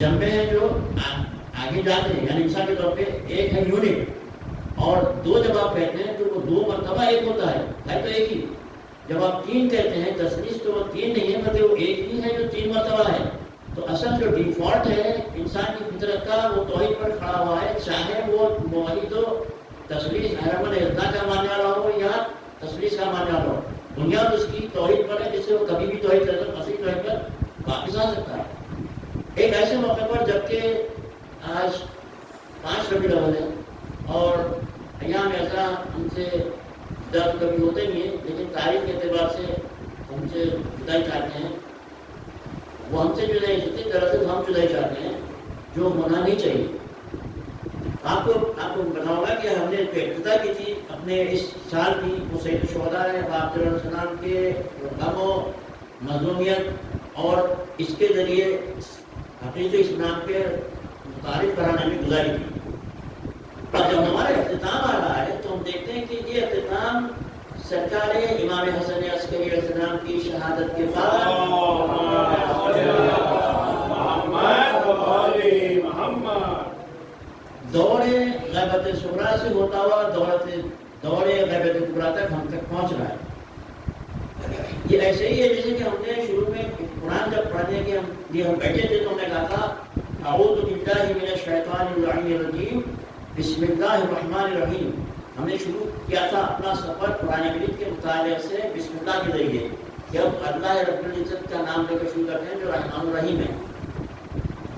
جمبے ہیں جو آگے جاتے ہیں، یعنی انسان کے طور پہ ایک ہے یونٹ، اور دو جب آپ کہتے ہیں تو وہ دو مرتبہ ایک ہوتا ہے تو ایک ہی. جب آپ تین کہتے ہیں تثلیث تو وہ تین نہیں ہے بلکہ وہ ایک ہی ہے جو تین مرتبہ ہے. تو اصل جو ڈیفالٹ ہے انسان کی فطرت کا وہ توحید پر کھڑا ہوا ہے، چاہے وہ موحد و تثلیث احرم الاذنا کا ماننے والا ہو یا تثلیث کا ماننے والا ہو. بنیاد اس کی توحید پر ہے جس سے وہ کبھی بھی توحید اصلی توحید پر واپس آ سکتا ہے. ایک ایسے موقع پر جبکہ آج 5 ربیع الاول ہے اور ایام ایسا ہم سے درد کبھی ہوتے نہیں ہیں، لیکن تاریخ کے اعتبار سے ہم سے جدائی چاہتے ہیں. وہ ہم سے جدائی نہیں چاہتے، دراصل ہم جدائی چاہتے ہیں جو ہونا نہیں چاہیے. آپ کو بتاؤں گا کہ ہم نے جو ابتدا کی تھی اپنے اس سال کی، وہ سید الشہداء ہے آپ علیہ السلام کے غم و مظلومیت اور اس کے ذریعے حقیقی اسلام کے متعارف کرانے میں گزاری کی. اور جب ہمارا اختتام آ رہا ہے تو ہم دیکھتے ہیں کہ یہ اختتام سرکار امام حسن عسکری علیہ السلام کی شہادت کے بعد دور غیبت صغریٰ سے ہوتا ہوا دور غیبت کبریٰ تک ہم تک پہنچ رہا ہے. یہ ایسے ہی ہے جیسے کہ ہم نے شروع میں قرآن جب پڑھنے کے ہم بیٹھے تھے تو ہم نے کہا تھا اعوذ باللہ من الشیطان اللعین الرجیم بسم اللہ الرحمن الرحیم. ہم نے شروع کیا تھا اپنا سفر قرآن مجید کے مطالعے سے بسم اللہ کے ذریعے کہ اب اللہ رب العزت کا نام لے کر شروع کرتے ہیں جو رحمان الرحیم ہے.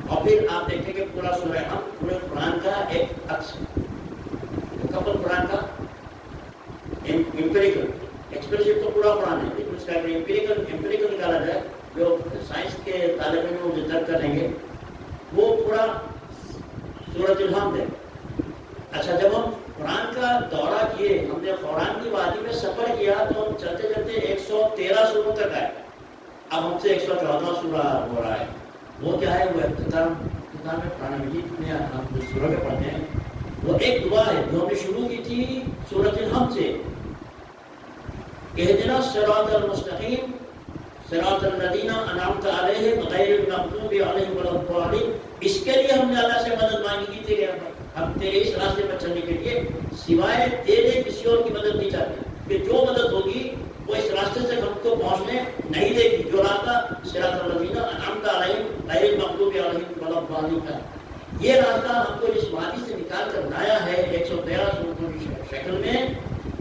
اور پھر آپ دیکھیں کہ پورا سورہ ہم پورے قرآن کا ایک عکس مکمل قرآن کا امپیریکل ایکسپریشن تو پورا قرآن ہے، لیکن اس کا امپیریکل نکالا جائے جو سائنس کے طالب علم جو درک کریں گے وہ پورا سورۃ الحمد ہے. اچھا جب ہم قرآن کا دورہ کیے، ہم نے قرآن کی وادی میں سفر کیا تو ہم چلتے چلتے 113 سوروں تک آئے. اب ہم سے 114 سورہ ہو رہا ہے. وہ کیا ہے؟ وہ اختتام ہے قرآن مجید میں ہم جو سورہ میں پڑھتے ہیں وہ ایک دعا ہے جو ہم نے شروع کی تھی سورۃ الحمد سے، اہدنا الصراط المستقیم صراط الذین انعمت علیہم غیر المغضوب علیہم ولا الضالین. اس کے لیے ہم نے اللہ سے مدد مانگی تھی کہ ہم تیرے اس راستے پر چلنے کے لیے سوائے تیرے کسی اور کی مدد نہیں چاہتے، کہ جو مدد ہوگی وہ اس راستے سے ہم کو پہنچنے نہیں دے گی جو راستہ صراط الذین انعمت علیہم غیر المغضوب علیہم ولا الضالین کا. یہ راستہ ہم کو اس وادی سے نکال کر لایا ہے 113 سورتوں کی شکل میں.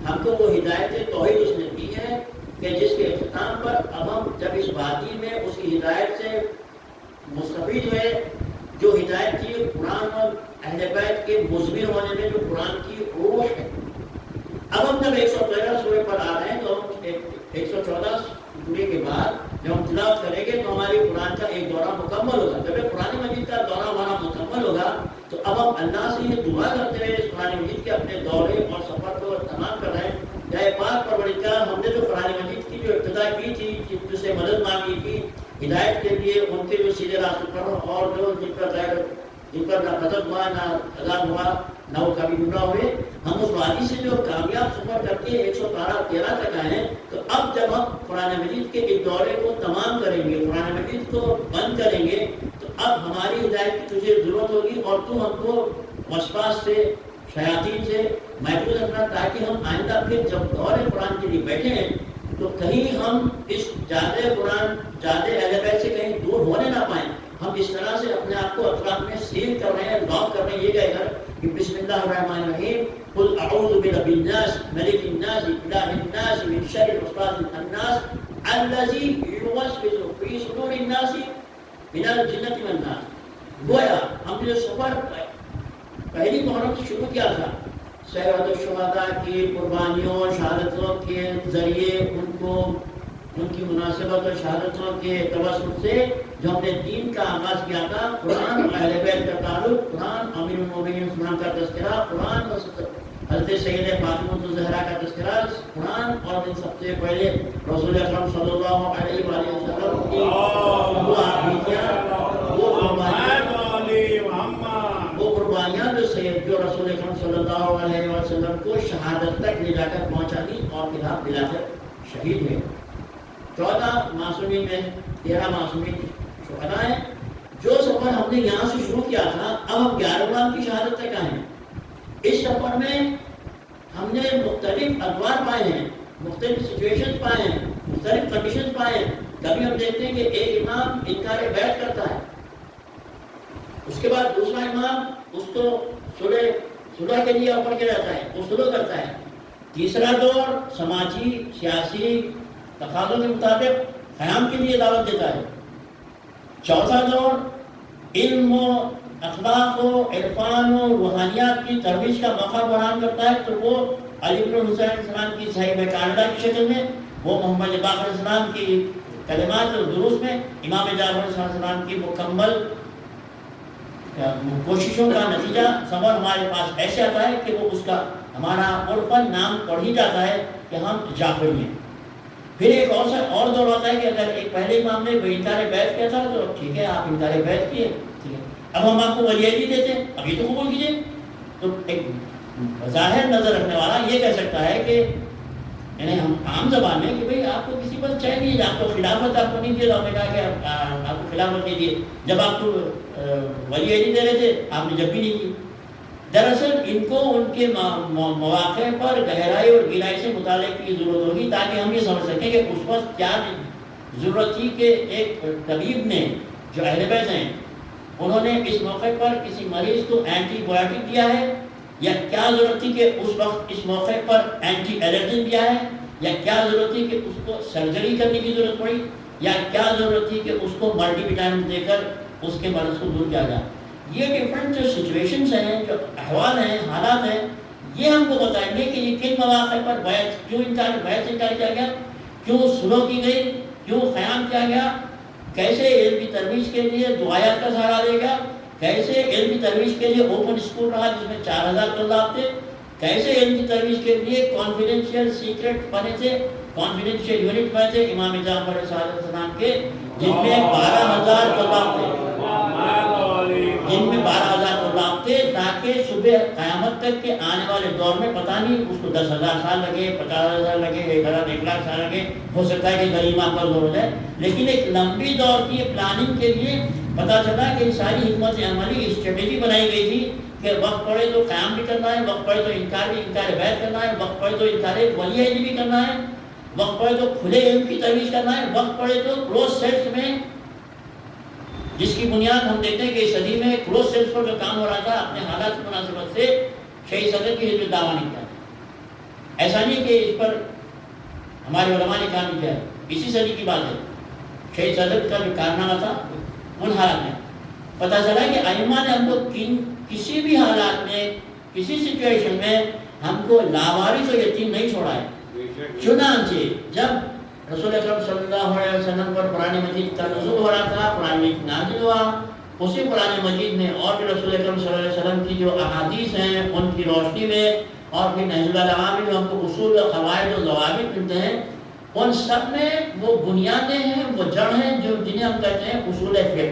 ہم کو وہ ہدایت توحید اس نے دی ہے کہ جس کے اختتام پر اب ہم جب اس وادی میں اس کی ہدایت سے مستفید ہوئے، جو ہدایت تھی قرآن اور اہل بیت کے مضمر ہونے میں جو قرآن کی روح ہے. اب ہم جب 113 سورے پر آ رہے ہیں تو ہم 114 سورے کے بعد جب ہم تلاوت کریں گے تو ہماری قرآن کا ایک دورہ مکمل ہوگا. جب قرآن مجید کا دورہ ہمارا مکمل ہوگا تو اب ہم اللہ سے یہ دعا کرتے ہوئے اس قرآن مجید کے اپنے دورے اور سفر کو تمام کر رہے ہیں. یا پاک پروردگار ہم نے جو قرآن مجید کی جو ابتدا کی تھی، جس سے مدد مانگی تھی ہدایت کے لیے، ان کے جو سیدھے راستے پر اور جو جن پر نہ غضب ہوا نہ عذاب ہوا نہ وہ کبھی گمراہ ہوئے، ہم اس وادی سے جو کامیاب سفر کر کے 113 تک آئے ہیں. تو اب جب ہم قرآن مجید کے اس دورے کو تمام کریں گے، قرآن مجید کو بند کریں گے، تو اب ہماری ہدایت کی تجھے ضرورت ہوگی اور تو ہم کو وسواس سے شیاطین سے محفوظ رکھنا تاکہ ہم آئندہ پھر جب دور قرآن کے لیے بیٹھے ہیں تو کہیں ہم اس جادے قرآن جادے اہل بیت سے کہیں دور ہونے نہ پائیں. ہم اس طرح سے اپنے آپ کو اطراف میں سیل کر رہے ہیں، لاک کر رہے ہیں. یہ کہہ کر کہ بسم اللہ الرحمن الرحیم قل اعوذ برب الناس ملک الناس الہ الناس من شر الوسواس الخناس الذی یوسوس فی صدور الناس من الجنۃ والناس. گویا ہم نے جو سفر پہلی محرم سے شروع کیا تھا سیرت الشہداء کی قربانیوں شہادتوں کے ذریعے ان کی مناسبت اور شہادتوں کے توسط سے جو ہم نے دین کا آغاز کیا تھا، قرآن اور اہل بیت کا تعلق، قرآن امیر المومنین عثمان کا تذکرہ، قرآن اور حضرت سید فاطمہ الزہرا کا تذکرہ، قرآن اور ان سب سے پہلے رسول اکرم صلی اللہ علیہ وآلہ وسلم کی وہ قربانیاں جو رسول اکرم صلی اللہ علیہ وسلم کو شہادت تک لے جا کر پہنچا دی اور خلاف دلا کر شہید ہوئے. 14 معصومین میں 13 معصومین شہداء ہیں جو سب سفر ہم نے یہاں سے شروع کیا تھا، اب ہم 11 غلام کی شہادت تک آئے ہیں۔ اس سفر میں ہم نے مختلف ادوار پائے ہیں، مختلف سچویشن پائے ہیں، مختلف کنڈیشن پائے ہیں۔ کبھی ہم دیکھتے ہیں کہ ایک امام انکار بیعت کرتا ہے، اس کے بعد دوسرا امام اس کو صلح کے لیے اوپر کیا جاتا ہے، وہ صلح کرتا ہے۔ تیسرا دور سماجی سیاسی تقاضوں کے مطابق قیام کے لیے دعوت دیتا ہے۔ چوتھا دور علم و اخلاق و عرفان و روحانیات کی ترویج کا موقع فراہم کرتا ہے، تو وہ علی بن حسین علیہ السلام کی صحیح کانڈا کی شکل میں، وہ محمد باقر علیہ السلام کی کلمات اور دروس میں، امام جعفر علیہ السلام کی مکمل کوششوں کا نتیجہ سفر ہمارے پاس ایسے آتا ہے کہ وہ اس کا ہمارا عرفاً نام پڑھ ہی جاتا ہے کہ ہم جعفری ہیں۔ پھر ایک اور دور ہوتا ہے کہ اگر ایک پہلے امام نے انکار بیعت کیا تھا تو ٹھیک ہے، آپ انکار بیعت کیے، ٹھیک ہے، اب ہم آپ کو ولی عہدی دیتے ہیں، ابھی تو قبول کیجیے۔ تو ایک ظاہر نظر رکھنے والا یہ کہہ سکتا ہے کہ یعنی ہم عام زبان میں کہ بھئی آپ کو کسی پر چین نہیں ہے، آپ کو خلافت آپ کو نہیں دیا، آپ نے کہا کہ آپ کو خلافت نہیں دی، جب آپ کو ولی عہدی دے رہے تھے آپ نے جب بھی نہیں کی۔ دراصل ان کو ان کے مواقع پر گہرائی اور گہرائی سے مطالعے کی ضرورت ہوگی تاکہ ہم یہ سمجھ سکیں کہ اس وقت کیا ضرورت تھی کہ ایک طبیب نے جو اہل بیت ہیں انہوں نے اس موقع پر کسی مریض کو اینٹی بایوٹک دیا ہے، یا کیا ضرورت تھی کہ اس وقت اس موقع پر اینٹی الرجن دیا ہے، یا کیا ضرورت تھی کہ اس کو سرجری کرنے کی ضرورت پڑی، یا کیا ضرورت تھی کہ اس کو ملٹی وٹامن دے کر اس کے مرض کو دور کیا جائے۔ یہ ڈفرینٹ جو سچویشنز ہیں، جو احوال ہیں، حالات ہیں، یہ ہم کو بتائیں گے کہ یہ کن مواقع پر بیعت کیوں انکار کیا گیا، کیوں صلح کی گئی، کیوں قیام کیا گیا، کیسے علم کی ترویج کے لیے دعایات کا سہارا دے گا، کیسے علم کی ترویج کے لیے اوپن اسکول رہا جس میں 4000 طلاب تھے، کیسے علم کی ترویج کے لیے کانفیڈینشیل سیکرٹ بنے تھے، کانفیڈینشیل یونٹ بنے تھے امام جعفر علیہ السلام کے، جن میں 12000 طلاب تھے، جن میں 12000 طلاب تھے، تاکہ صبح قیامت تک کے آنے والے دور میں پتہ نہیں اس کو 10,000 سال لگے، 50,000 لگے، 1,00,000 سال لگے، ہو سکتا ہے کہ غریب پر دور ہو جائے، لیکن ایک لمبی دور کی پلاننگ کے لیے پتہ چلا کہ ساری حکمت عملی اسٹریٹجی بنائی گئی تھی کہ وقت پڑے تو قیام بھی کرنا ہے، وقت پڑے تو انکار بیعت کرنا ہے، وقت پڑے تو انکار ولی عہدی بھی کرنا ہے، وقت پڑے تو کھلے علم کی ترویج کرنا ہے، وقت پڑے تو کلوز سیلس میں، جس کی بنیاد ہم دیکھتے ہیں کہ اس صدی میں کلوز سیلس پر جو کام ہو رہا تھا اپنے حالات کی مناسبت سے شہید صدر کی حزب دعویٰ نہیں کیا۔ ایسا نہیں کہ اس پر ہمارے علماء نے کام نہیں کیا ہے، اسی صدی کی بات ہے، شہید صدر کا جو کارنامہ تھا ان حالات میں پتہ چلا کہ ائمہ نے ہم کو کسی بھی حالات میں، کسی سچویشن میں ہم کو لاوارث و یتیم نہیں چھوڑا ہے۔ چنانچہ جب رسول اکرم صلی اللہ علیہ وسلم پر قرآن مجید کا نزول ہو رہا تھا، قرآن مجید نازل ہوا، اسی قرآن مجید میں اور بھی رسول اکرم صلی اللہ علیہ وسلم کی جو احادیث ہیں ان کی روشنی میں، اور پھر نہج البلاغہ میں جو ہم کو اصول و قواعد و ضوابط ملتے ہیں، ان سب میں وہ بنیادیں ہیں، وہ جڑ ہیں جو جنہیں ہم کہتے ہیں اصول فقہ۔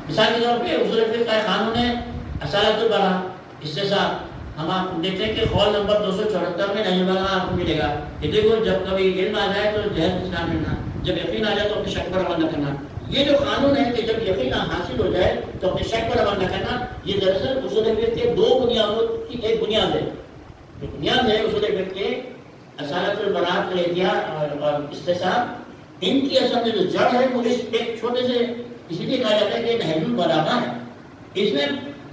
مثال کے طور پہ اصول فقہ کا قانون ہے اصالۃ البراء، استصحاب۔ ہم آپ دیکھتے ہیں کہ قول نمبر 274 میں نہج البلاغہ آپ کو ملے گا کہ دیکھو جب کبھی علم آ جائے تو جہل اسلام کرنا، جب یقین آ جائے تو اپنے شک پر عمل نہ کرنا۔ یہ جو قانون ہے کہ جب یقین حاصل ہو جائے تو اپنے شک پر عمل نہ کرنا، یہ دراصل اصول فقہ کے دو بنیادوں کی ایک بنیاد ہے۔ جو بنیاد ہے اصول فقہ کے اصالۃ البراء کا احتیاط اور استصحاب، ان کی اصل میں جو جڑ ہے وہ اس ایک چھوٹے سے اسی لیے کہا جاتا ہے کہ نہج البلاغہ ہے۔ اس میں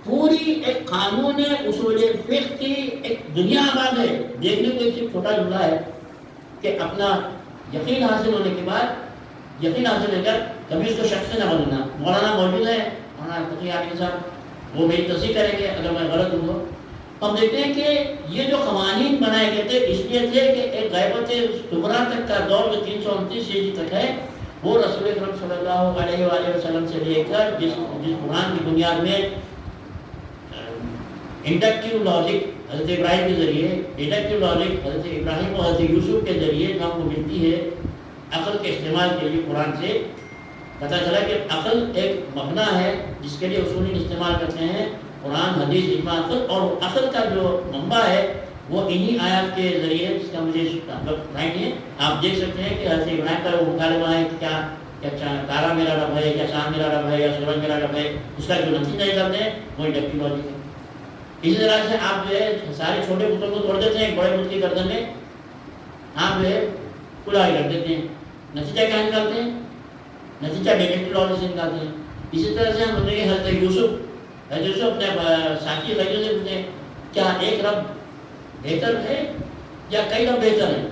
پوری ایک قانون اصول فقہ کی ایک دنیا آباد ہے۔ دیکھنے کو ایک چھوٹا جملہ ہے کہ اپنا یقین حاصل ہونے کے بعد، یقین حاصل ہو کر کبھی اس کو شک سے نہ بدلنا۔ مولانا موجود ہے، مولانا تقی عامر صاحب، وہ میری تصحیح کریں گے اگر میں غلط ہوں تو۔ ہم دیکھتے ہیں کہ یہ جو قوانین بنائے گئے تھے اس لیے تھے کہ ایک غیبت کبریٰ تک کا دور جو 329 ہجری تک ہے، وہ رسول اکرم صلی اللہ علیہ وآلہ وسلم سے لے کر جس قرآن کی بنیاد میں انڈکٹیو لاجک حضرت ابراہیم کے ذریعے، ڈیڈکٹیو لاجک حضرت ابراہیم اور حضرت یوسف کے ذریعے جو ہم کو ملتی ہے عقل کے استعمال کے لیے، قرآن سے پتہ چلا کہ عقل ایک مبنا ہے جس کے لیے اصولین استعمال کرتے ہیں، قرآن، حدیث، اجماع، عقل، اور عقل کا جو منبع ہے وہ انہی آیات کے ذریعے، جس کا مجھے ٹائم نہیں ہے، آپ دیکھ سکتے ہیں کہ حضرت ابراہیم کا وہ مکالمہ ہے کہ کیا کیا تارا میرا رب ہے، کیا چاند میرا رب ہے، یا سورج میرا رب ہے، اس کا جو نتیجہ نکالتے ہیں وہی ٹیکنالوجی ہے۔ اسی طرح سے آپ جو ہے سارے چھوٹے بتوں کو توڑ دیتے ہیں، بڑے بت کی گردن میں آپ جو ہے کلائی رکھ دیتے ہیں، نتیجہ کیا نکالتے ہیں؟ نتیجہ ڈیٹیکٹر سے نکالتے ہیں۔ اسی طرح سے ہم بتائیں گے حضرت یوسف اپنے ساتھی بھائیوں سے پوچھیں کیا ایک رب بہتر ہے یا کئی رب بہتر ہیں؟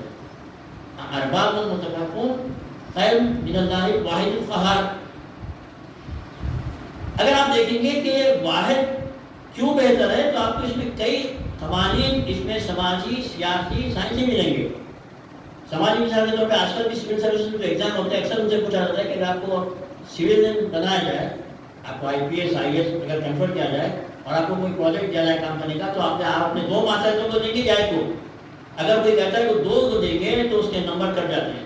ارباب متفرقون خیر من اللہ واحد القہار۔ اگر آپ دیکھیں گے کہ واحد کیوں بہتر ہے تو آپ کو اس میں کئی قوانین، اس میں سماجی، سیاسی، سائنسی ملیں گے۔ سماجی مثال کے طور پہ آج کل بھی سول سروسز میں ایگزام ہوتے ہیں، اکثر ان سے پوچھا جاتا ہے کہ اگر آپ کو سول بنایا جائے، آپ کو آئی پی ایس آئی ایس اگر کنفرٹ کیا جائے اور آپ کو کوئی پروجیکٹ دیا جائے کام کرنے کا، تو آپ اپنے 2 ماتحتوں کو دیں گے یا 1 کو؟ اگر کوئی کہتا ہے کہ 2 کو دیں گے تو اس کے نمبر کٹ جاتے ہیں۔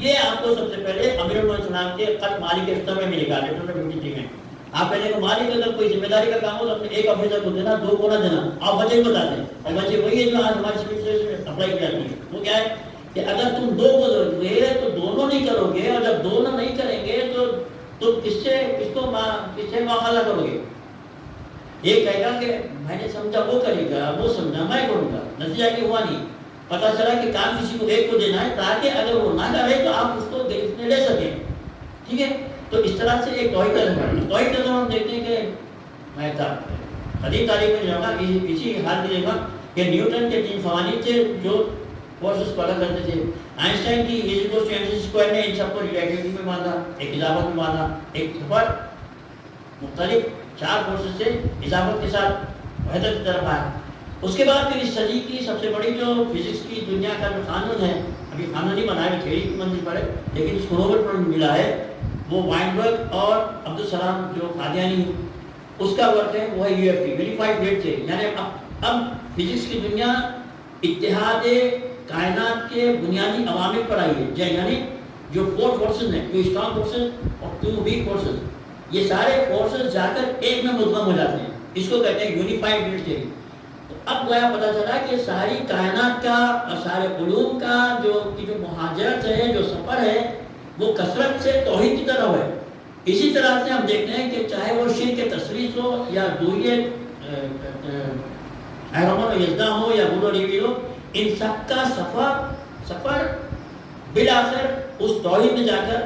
یہ آپ کو سب سے پہلے امیر المومنین کے خط مالی کے سطح میں ملے گا، لیٹر 53 میں آپ کہنے کو مالک اگر کوئی ذمہ داری کا کام ہو تو اپنے 1 آفیسر کو دینا، 2 کو نہ دینا، آپ بچے کو بتا دیں۔ اور بچے وہی ہے جو آج ہماری سول سروس میں اپلائی کی جاتی ہے۔ وہ کیا ہے کہ اگر تم 2 کو دو گے تو دونوں نہیں کرو گے، اور جب دونوں نہیں کریں گے تو تم کس سے مواخذہ کرو گے؟ یہ کہے گا کہ میں نے سمجھا وہ کرے گا، وہ سمجھا میں کروں گا، نتیجہ کہ ہوا نہیں۔ پتہ چلا کہ کام کسی کو 1 کو دینا ہے تاکہ اگر وہ نہ کرے تو آپ اس کو لے سکیں، ٹھیک ہے؟ تو اس طرح سے ایک توحید کا نظام ہم دیکھتے ہیں کہ میں قدیم تاریخ میں جاؤں گا اسی حال میں دیکھا کہ نیوٹن کے 3 قوانین تھے جو فورسز کو الگ کرتے تھے۔ آئنسٹائن کی E=mc² نے ان سب کو ریلیٹیوٹی میں باندھا، ایک اضافت میں باندھا، ایک سفر مختلف 4 فورسز سے اضافت کے ساتھ وحدت کی طرف آیا۔ اس کے بعد پھر اس صدی کی سب سے بڑی جو فزکس کی دنیا کا جو قانون ہے، ابھی قانون نہیں بنا ہے، تھیوری کی منزل پر ہے، لیکن اس کو نوبل پرائز ملا ہے، وہ وائنبرگ اور عبدالسلام جو قادیانی اس کا ورک ہے، وہ ہے UFT یونیفائڈ فیلڈ تھیوری۔ یعنی اب فزکس کی دنیا اتحاد کائنات کے بنیادی عوامل پر آئی ہے، یعنی جو 4 فورسز ہیں، 2 اسٹرانگ فورسز اور 2 ویک فورسز، یہ سارے فورسز جا کر ایک میں مدغم ہو جاتے ہیں، اس کو کہتے ہیں یونیفائڈ فیلڈ تھیوری۔ تو اب گویا پتہ چلا کہ ساری کائنات کا اور سارے علوم کا جو مہاجرت ہے، جو سفر ہے، وہ کثرت سے توحید کی طرف ہے۔ اسی طرح سے ہم دیکھتے ہیں کہ چاہے وہ شرک تثلیث ہو یا دوریت احرمن و یزدہ ہو یا بول و ریوی ہو، ان سب کا سفر بالآخر اس توحید میں جا کر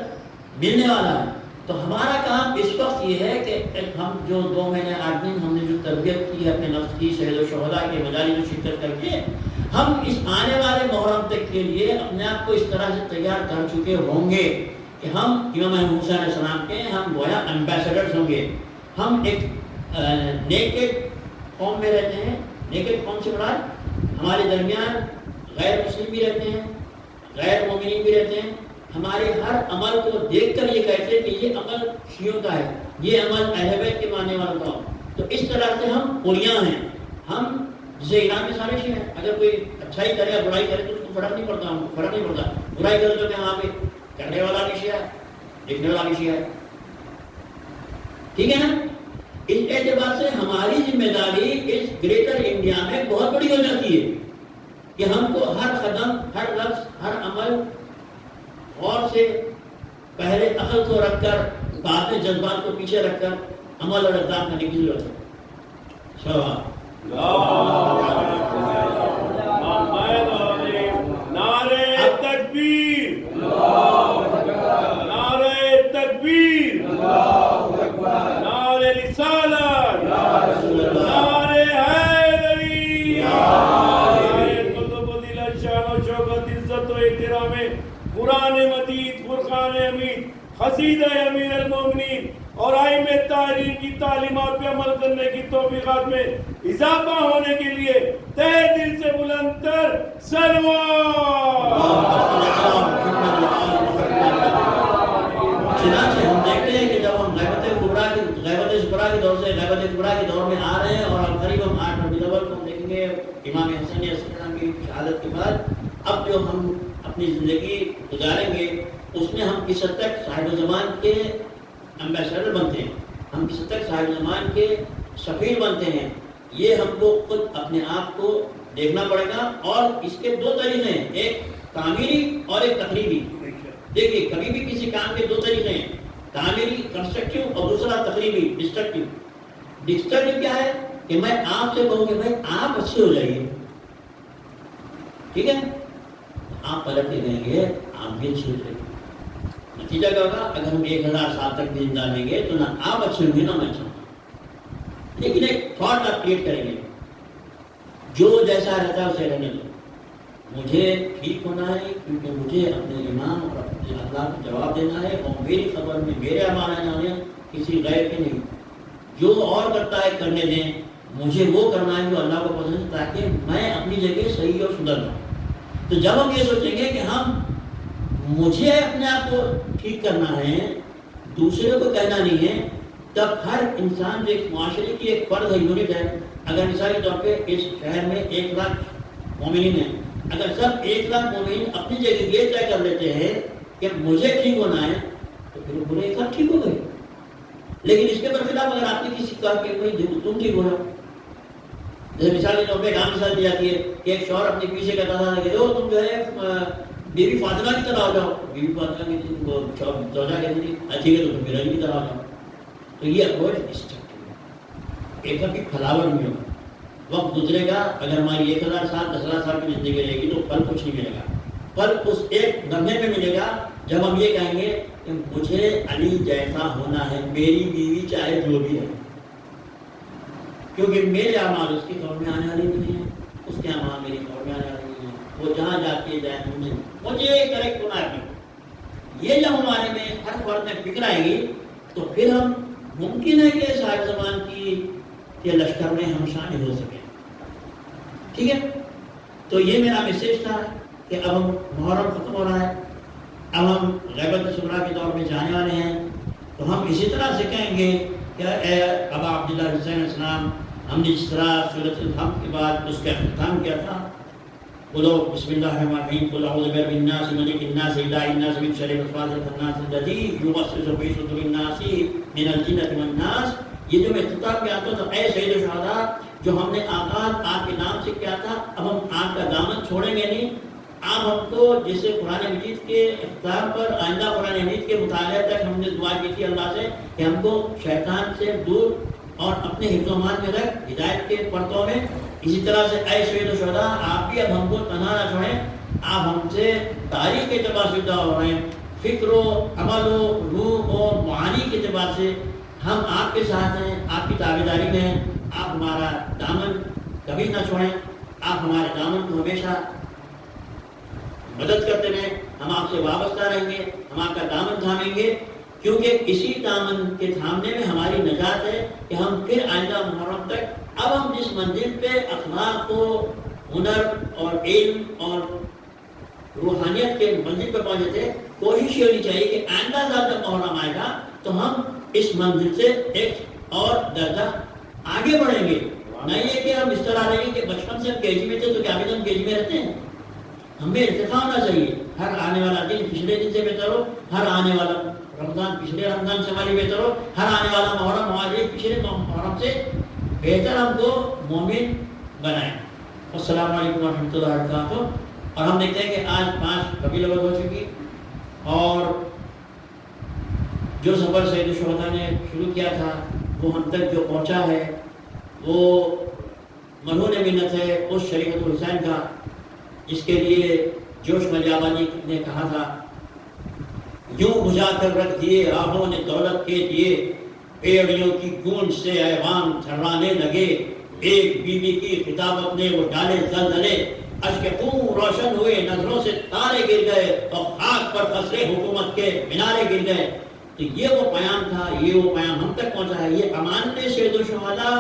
ملنے والا ہے۔ تو ہمارا کام اس وقت یہ ہے کہ ہم جو 2 مہینے 8 دن ہم نے جو تربیت کی ہے اپنے نفس کی، شہید و شہداء کے مجالس میں شرکت کر کے، ہم اس آنے والے محرم تک کے لیے اپنے آپ کو اس طرح سے تیار کر چکے ہوں گے کہ ہم امام موسیٰ علیہ السلام کے ہم گویا امبیسڈرز ہوں گے۔ ہم ایک نیکڈ قوم میں رہتے ہیں، نیکڈ قوم سے مراد ہمارے درمیان غیر مسلم بھی رہتے ہیں، غیر مومنین بھی رہتے ہیں، ہمارے ہر عمل کو دیکھ کر یہ کہتے ہیں کہ یہ عمل شیعوں کا ہے، یہ عمل اہل بیت کے ماننے والوں کا۔ تو اس طرح سے ہم قریاں ہیں، ہم جسے ایران میں سارے شیعہ ہیں، اگر کوئی اچھائی کرے یا برائی کرے تو اس کو فرق نہیں پڑتا، برائی کرے تو کہ وہاں پہ کرنے والا بھی شیعہ ہے، دیکھنے والا بھی شیعہ ہے، ٹھیک ہے نا؟ اس اعتبار سے ہماری ذمہ داری اس گریٹر انڈیا میں بہت بڑی ہو جاتی ہے کہ ہم کو ہر قدم، ہر لفظ، ہر عمل اور سے پہلے عقل کو رکھ کر بعد میں جذبات کو پیچھے رکھ کر عمل اور اقدام کرنے کی ضرورت ہے۔ نعرہ تکبیر، نعرہ تکبیر، نعرہ رسالت، نعرہ حیدری، نعرہ قطب دل شان و شوکت عزت و احترام قرآن مجید، فرقان حمید، قصیدہ امیر المومنین اور ائمہ تحریر کی تعلیمات پہ عمل کرنے کی توفیقات میں اضافہ ہونے کے لیے تہہ دل سے بلند تر سلوات۔ چنانچہ ہم دیکھتے ہیں کہ جب ہم غیبت صغریٰ کے دور سے غیبت کبریٰ کے دور میں آ رہے ہیں اور قریب ہم 8 ربیع الاول کو ہم دیکھیں گے امام حسن علیہ السلام کی شہادت کے بعد اب جو ہم اپنی زندگی گزاریں گے اس میں ہم کس حد تک صاحب زمان کے امبیسڈر بنتے ہیں، ہم کس حد تک صاحب زمان کے سفیر بنتے ہیں، یہ ہم کو خود اپنے آپ کو دیکھنا پڑے گا۔ اور اس کے 2 طریقے ہیں، ایک تعمیری اور ایک تقریبی۔ دیکھیے کبھی بھی کسی کام کے دو طریقے ہیں، تعمیری کنسٹرکٹیو اور دوسرا تقریبی ڈسٹرکٹیو۔ ڈسٹرکٹیو کیا ہے کہ میں آپ سے کہوں کہ بھائی آپ اچھے ہو جائیے، ٹھیک ہے، آپ پلٹ کے کہیں گے آپ بھی اچھے ہو جائیے، نتیجہ کیا ہوگا؟ اگر ہم 1000 سال تک بھی زندہ رہیں گے تو نہ آپ اچھے ہوں گے نہ میں اچھا ہوں، لیکن ایک تھاٹ آپ کریٹ کریں گے، جو جیسا رہتا ہے اسے رہنے دو، مجھے ٹھیک ہونا ہے کیونکہ مجھے اپنے ایمان اور اپنے اللہ کو جواب دینا ہے، اور میری خبر میں میرے امان آنے کسی غیر کے نہیں، جو اور کرتا ہے کرنے دیں، مجھے وہ کرنا ہے جو اللہ کو پسند ہے، تاکہ میں اپنی جگہ صحیح اور سدھر جاؤں۔ تو جب ہم یہ سوچیں گے کہ ہم مجھے اپنے آپ کو ٹھیک کرنا ہے، دوسرے کو کہنا نہیں ہے، تب ہر انسان جو ایک معاشرے کی ایک فرد ہے، یونٹ ہے۔ اگر مثالی طور پہ اس شہر میں 1 لاکھ مومنین ہیں، اگر سب 1 لاکھ مومنین اپنی جگہ یہ طے کر لیتے ہیں کہ مجھے ٹھیک ہونا ہے، تو پھر پورے 1 لاکھ ٹھیک ہو گئے۔ لیکن اس کے برخلاف اگر آپ نے کسی کا کہ تم ٹھیک ہو رہا، جیسے مثال کے طور پہ ایک عام مثال دی جاتی ہے کہ ایک شوہر اپنی بیوی سے کہتا تھا کہ تم جو ہے بیوی فاطمہ کی طرح ہو جاؤ، بیوی فاطمہ کی زوجہ کہتی تھی ٹھیک ہے تو تم میرا کی طرح ہو جاؤ۔ تو یہ اپروچ ڈسٹرکٹیو ہے، ایک کی پھلاور نہیں ہوگا، وقت گزرے گا، اگر ہماری 1000 سال 10,000 سال کی زندگی رہے گی تو پھل کچھ نہیں ملے گا، پھل اس ایک لمحے میں ملے گا جب ہم یہ کہیں گے کہ مجھے علی جیسا ہونا ہے، میری بیوی چاہے جو بھی ہے، کیونکہ میرے اعمال اس کی قوم میں آنے والی نہیں ہے، اس کے اعمال میری قوم میں آنے والی نہیں ہے، وہ جہاں جاتی ہے جائے مجھے کریکٹ ہونا ہے۔ یہ جب ہمارے میں ہر فرد میں فکر آئے گی تو پھر ہم ممکن ہے کہ صاحب زمان کی لشکر میں ہم شامل ہو سکیں، ٹھیک ہے۔ تو یہ میرا میسیج تھا کہ اب ہم محرم ختم ہو رہا ہے، اب ہم غیبت صغریٰ کے دور میں جانے والے ہیں، تو ہم اسی طرح سے کہیں گے کہ اے ابا عبداللہ حسین علیہ السلام، ہم نے جس طرح سورۃ الحمد کے بعد اس کا اختتام کیا تھا، بولو بسم اللہ الرحمن الرحیم، قل اعوذ برب الناس ملک الناس الہ الناس من شر الوسواس الخناس الذی یوسوس فی صدور الناس من الجنۃ والناس۔ یہ جو میں اختتام کیا تھا تو اے سید الشہداء، جو ہم نے آغاز آپ کے نام سے کیا تھا، اب ہم آپ کا دامن چھوڑیں گے نہیں۔ آپ ہم کو جیسے قرآن مجید کے اختتام پر آئندہ قرآن مجید کے مطالعے تک ہم نے دعا کی تھی اللہ سے کہ ہم کو شیطان سے دور اور اپنے حفظ و امان میں رکھ، ہدایت کے پرتوں میں، اسی طرح سے اے سید الشہداء آپ بھی اب ہم کو تنہا نہ چھوڑیں، آپ ہم سے تاریخ کے اعتبار سے جدا ہو رہے ہیں، فکر و عمل و روح و معانی کے اعتبار سے ہم آپ کے ساتھ ہیں، آپ کی تابعداری میں ہیں، آپ ہمارا دامن کبھی نہ چھوڑیں، آپ ہمارے دامن کو ہمیشہ مدد کرتے رہیں، ہم آپ سے وابستہ رہیں گے، ہم آپ کا دامن تھامیں گے، کیونکہ اسی دامن کے تھامنے میں ہماری نجات ہے کہ ہم پھر آئندہ محرم تک اب ہم جس منزل پہ اخلاق و ہنر اور علم اور روحانیت کے منزل پہ پہنچے تھے، کوشش یہ ہونی چاہیے کہ آئندہ سال جب محرم آئے گا تو ہم اس منزل سے ایک اور درجہ آگے بڑھیں گے، نہ یہ کہ ہم اس طرح رہیں گے کہ بچپن سے ہم کے جی میں تھے تو کیا ہم کے جی میں رہتے ہیں۔ ہمیں ارتقا ہونا چاہیے، ہر آنے والا دن پچھلے دن سے بہتر ہو، ہر آنے والا رمضان پچھلے رمضان سے ہماری بہتر ہو، ہر آنے والا محرم ہمارے پچھلے محرم سے بہتر ہم کو مومن بنائیں۔ السلام علیکم ورحمۃ اللہ وبرکاتہ۔ اور ہم دیکھتے ہیں کہ آج 5 ربیع الاول ہو چکی، اور جو سفر سید الشہداء نے شروع کیا تھا وہ ہم تک جو پہنچا ہے وہ مرہون منت ہے اس شریعت الحسین کا، اس کے لیے جوش مجابانی نے کہا تھا، یوں بجھا کر رکھ دیے راہوں نے دولت کے دیے، پیڑیوں کی گونج سے ایوان تھرانے لگے، ایک بیوی کی خطابت نے وہ ڈالے زلزلے، اشک خون روشن ہوئے نظروں سے تارے گر گئے، اور خاک پر قصرے حکومت کے مینارے گر گئے۔ تو یہ وہ پیام تھا، یہ وہ پیام ہم تک پہنچا ہے، یہ امانت سید الشہداء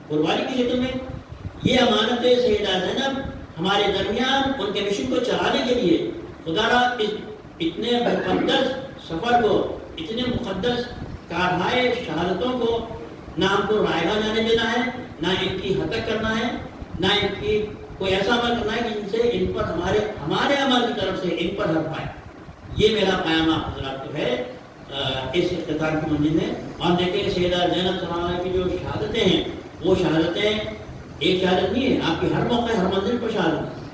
قربانی کی شکل میں، یہ امانت سیدہ زینب ہمارے درمیان ان کے مشن کو چلانے کے لیے خدا را اس اتنے مقدس سفر کو، اتنے مقدس کارہائے شہادتوں کو نہ ہم کو رائے گاہ جانے دینا ہے، نہ ان کی ہتک کرنا ہے، نہ ان کی کوئی ایسا عمل کرنا ہے کہ جن سے ان پر ہمارے عمل کی طرف سے ان پر حق پائے۔ یہ میرا پیام آپ حضرات کو ہے اس اختتام کی منزل میں۔ اور دیکھیں کہ سیدہ زینب سلام علیہ کی جو شہادتیں ہیں وہ شہادتیں ایک شہادت نہیں ہے، آپ کی ہر موقع ہر منزل پر شہادت ہے۔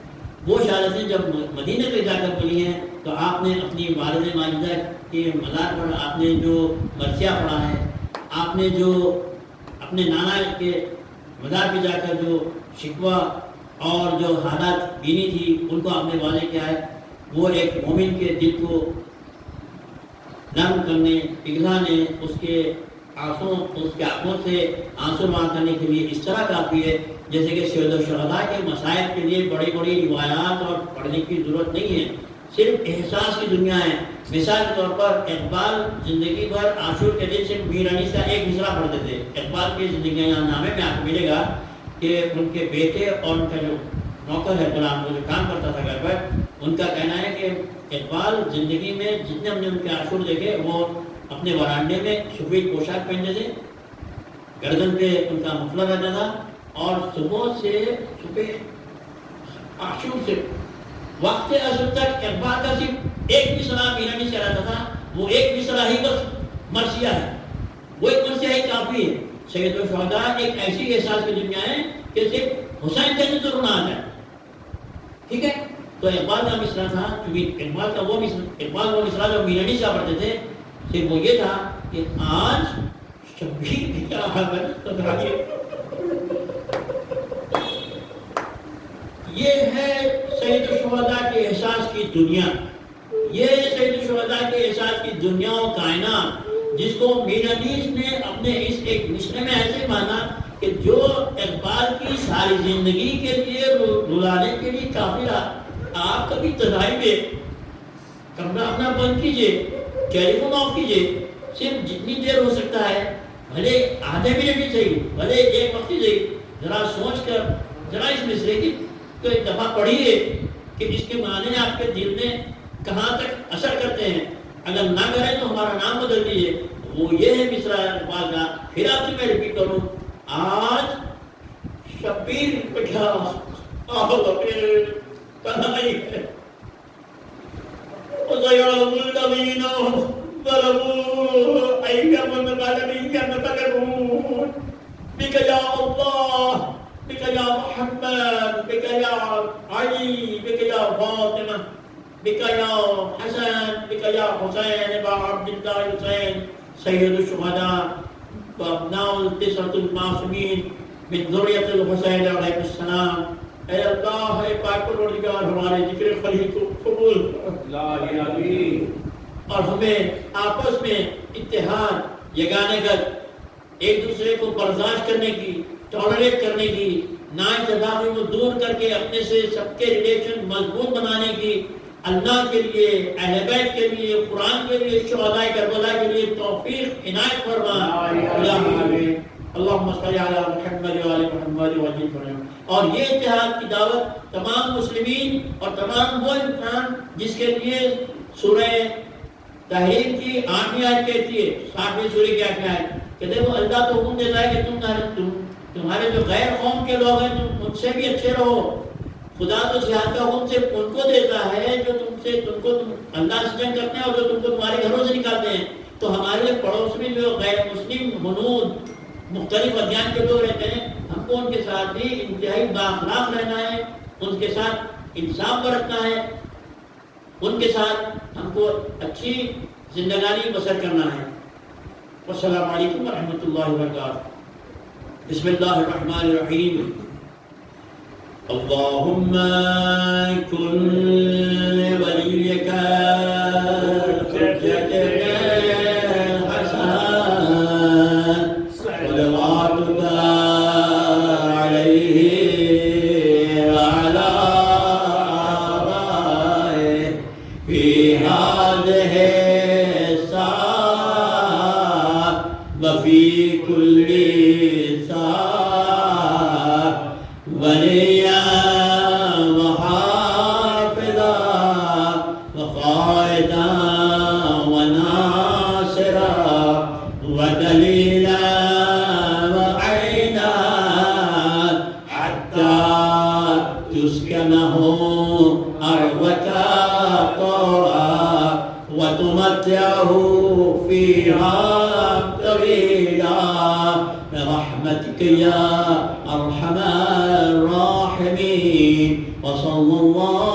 وہ شہادتیں جب مدینہ میں جا کر پڑھی ہیں تو آپ نے اپنی والد ماجدہ کے مزار پر آپ نے جو مرثیہ پڑھا ہے، آپ نے جو اپنے نانا کے مزار پہ جا کر جو شکوہ اور جو حالات بینی تھی ان کو آپ نے واضح کیا ہے، وہ ایک مومن کے دل کو نرم کرنے، پگھلانے، اس کے آنکھوں سے آنسو رواں کرنے کے لیے اس طرح کافی ہے جیسے کہ شہید و شہداء کے مسائل کے لیے بڑی بڑی روایات اور پڑھنے کی ضرورت نہیں ہے، صرف احساس کی دنیا ہے۔ مثال کے طور پر اقبال زندگی بھر عاشور کے دن صرف میر انیس کا ایک مصرع پڑھتے تھے۔ اقبال کی زندگی نامے میں آپ کو ملے گا کہ ان کے بیٹے اور ان کا جو نوکر ہے غلام، وہ جو کام کرتا تھا گھر پر، ان کا کہنا ہے کہ اقبال زندگی میں جتنے ہم نے ان کے عاشور دیکھے وہ اپنے ورانڈے میں سفید پوشاک پہنتے تھے، گردن پہ ان کا مفلر رہتا تھا، اور صبح سے صبح عاشور سے وقت عصر تک اقبال کا صرف ایک مصرع میرانی سے رہتا تھا، وہ ایک مصرع ہی بس مرثیہ ہے، وہ ایک مرثیہ ہی کافی ہے۔ سید الشہداء ایک ایسی احساس کی دنیا ہے کہ صرف حسین کہنے تو رونا آتا ہے، ٹھیک ہے؟ تو اقبال کا مصرع تھا، کیونکہ اقبال وہ مصرع جو میرانی سے پڑھتے تھے صرف وہ یہ تھا کہ آج شبیر کی کیا حال، یہ ہے سید الشہداء کے احساس کی دنیا، یہ سید الشہداء کے احساس کی دنیا و کائنات، جس کو میر انیس نے اپنے اس ایک مصرع میں ایسے مانا کہ جو اقبال کی ساری زندگی کے لیے رلانے کے لیے کافی رہا۔ آپ کبھی تنہائی میں کمرہ اپنا بند کیجئے، ٹیلی فون آف کیجئے، صرف جتنی دیر ہو سکتا ہے، بھلے آدھے منٹ ہی صحیح، بھلے ایک وقت ہی صحیح، ذرا سوچ کر ذرا اس مصرعے کی تو ایک دفعہ پڑھیے کہ اس کے معنی آپ کے دل میں کہاں تک اثر کرتے ہیں۔ اگر نہ کریں تو ہمارا نام بدل دیجیے۔ وہ یہ ہے مصرع اقبال کا، پھر آپ سے میں ریپیٹ کروں، آج شبیر پہ کیا تنہائی ہے، وَسَيَعْلَمُ الَّذِينَ ظَلَمُوا أَيَّ مُنْقَلَبٍ يَنْقَلِبُونَ بِكَ يَا اللَّهُ بِكَ يَا مُحَمَّدُ بِكَ يَا عَلِي بِكَ يَا فاطمة بِكَ يَا حسن بِكَ يَا حسين بن عبد الله حسين سيد الشهداء وأبناء التسعة المعصومين من ذرية الحسين عليه السلام۔ اے اللہ، اے پاک پروردگار، ہمارے ذکر خلیل کو قبول اور ہمیں آپس میں اتحاد، یگانگت، ایک دوسرے کو برداشت کرنے کی، ٹالریٹ کرنے کی، نااتفاقی کو دور کر کے اپنے سے سب کے ریلیشن مضبوط بنانے کی، اللہ کے لیے، اہل بیت کے لیے، قرآن کے لیے، شہداء کربلا کے لیے توفیق عنایت فرما۔ اللہم صلی علی محمد وعلی محمد وعلی محمد۔ اور یہ اتحاد کی دعوت تمام مسلمین اور تمام وہ انسان جس کے لیے سورہ تحریم کی 8ویں آیت کہتی ہے، 60ویں سورہ کی 8ویں آیت کہ دیکھو اللہ تو حکم دیتا ہے کہ تمہارے جو غیر قوم کے لوگ ہیں تم ان سے بھی اچھے رہو۔ خدا تو جہاد کا حکم صرف ان کو دیتا ہے جو تم کو اللہ سے جنگ کرتے ہیں اور جو تم کو تمہارے گھروں سے نکالتے ہیں۔ تو ہمارے پڑوس میں جو غیر مسلم ہنود مختلف ادیان کے لوگ رہتے ہیں، ہم کو ان کے ساتھ بھی انتہائی بااخلاق رہنا ہے، ان کے ساتھ انصاف برتنا ہے، ان کے ساتھ ہم کو اچھی زندگانی بسر کرنا ہے۔ والسلام علیکم ورحمۃ اللہ وبرکاتہ۔ بسم اللہ الرحمن الرحیم۔ اللہم کن ولیک برحمتك يا أرحم الراحمين۔ العالمين وصلى الله